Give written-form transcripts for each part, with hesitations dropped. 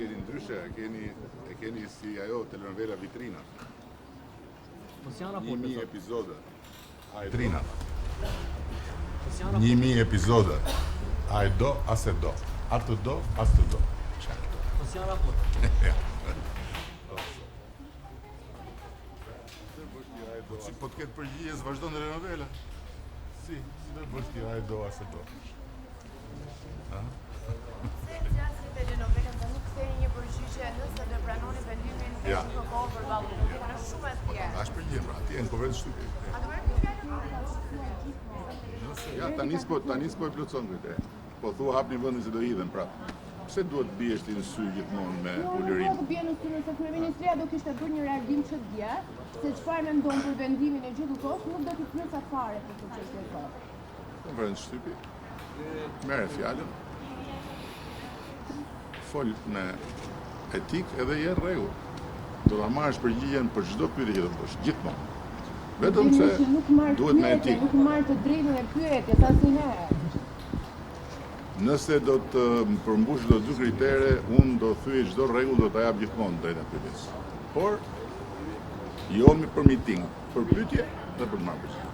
keni ndryshe, e keni si ajo telenovela Vitrina. 1000 epizode. Vitrina. 1000 epizode. A e do, as e do. A të do, as të do. Mos janë raport. Si po të ketë përgjigje, vazhdo në telenovela. Si do bësh ti, a e do, as e do. Si telenovelën dhe nuk kthejnë një përgjigje nëse do pranoni vendimin e një kohë për vallë. Është shumë e thjeshtë. Është përgjigje, pra, ti e në përveç shtypje. A do marrë fjalën? Ja, tani s'po e plotson këtë. Po thua hapni vendin se do hidhen prapë. Pse duhet biesh ti në sy gjithmonë me ulërinë? Nuk bie në sy nëse kryeministria do kishte bërë një reagim që dje, se çfarë mendon për vendimin e Gjykatës, nuk do t'i prysa fare këtë çështje sot. Vren shtypi. Merre fjalën. Fol me etik edhe je rregull. Do ta marrësh përgjigjen për çdo pyetje që do bësh, gjithmonë. Vetëm se duhet me etik. Nuk marr të drejtën e pyetjes asnjëherë. Nëse do të më përmbush do dy kritere, unë do thyej çdo rregull do ta jap gjithmonë drejtën e pyetjes. Por jo për miting, për pyetje dhe për marrë përgjigje.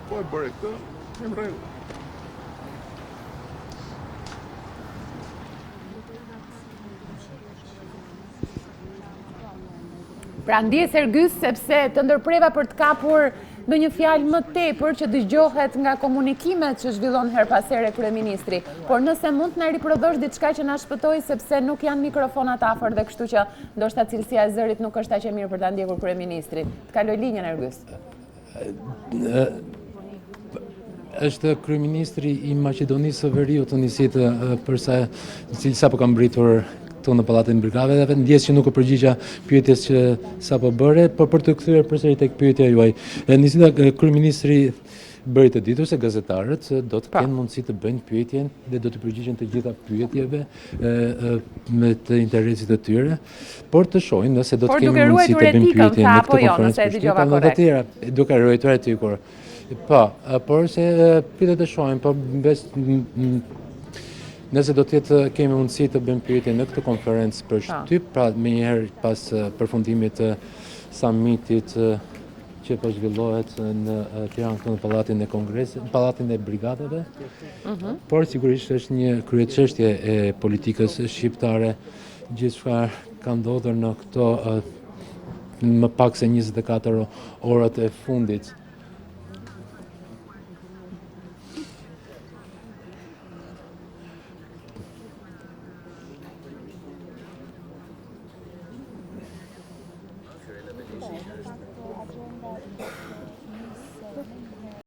Po e bëre këtë, jam rregull. Pra ndjes Ergys sepse të ndërpreva për të kapur në një fjalë më tepër që dëgjohet nga komunikimet që zhvillon her pas here kryeministri. Por nëse mund të na riprodhosh diçka që na shpëtoi sepse nuk janë mikrofonat afër dhe kështu që ndoshta cilësia e zërit nuk është aq e mirë për ta ndjekur kryeministrin. Të kaloj linjën Ergys. Është kryeministri i Maqedonisë së Veriut Tunisitë përsa i cili sapo ka mbritur këtu në Pallatin e Brigave dhe ndjes që nuk u përgjigja pyetjes që sapo bëre, por për të kthyer përsëri tek pyetja juaj. Nisida kryeministri bëri të ditur se gazetarët do të kenë mundësi të bëjnë pyetjen dhe do të përgjigjen të gjitha pyetjeve me të interesit të tyre, por të shohin nëse do të kenë mundësi të bëjnë pyetje në këtë konferencë për shtypje të tjera, duke ruajtur etikun. Po, por se pritet të shohin, po nëse do të jetë kemi mundësi të bëjmë pyetje në këtë konferencë për shtyp, pra menjëherë pas përfundimit të summitit që po zhvillohet në Tiranë këtu në Pallatin e Kongresit, Pallatin e Brigadave. Por sigurisht është një kryeçështje e politikës shqiptare, gjithçka ka ndodhur në këto më pak se 24 orët e fundit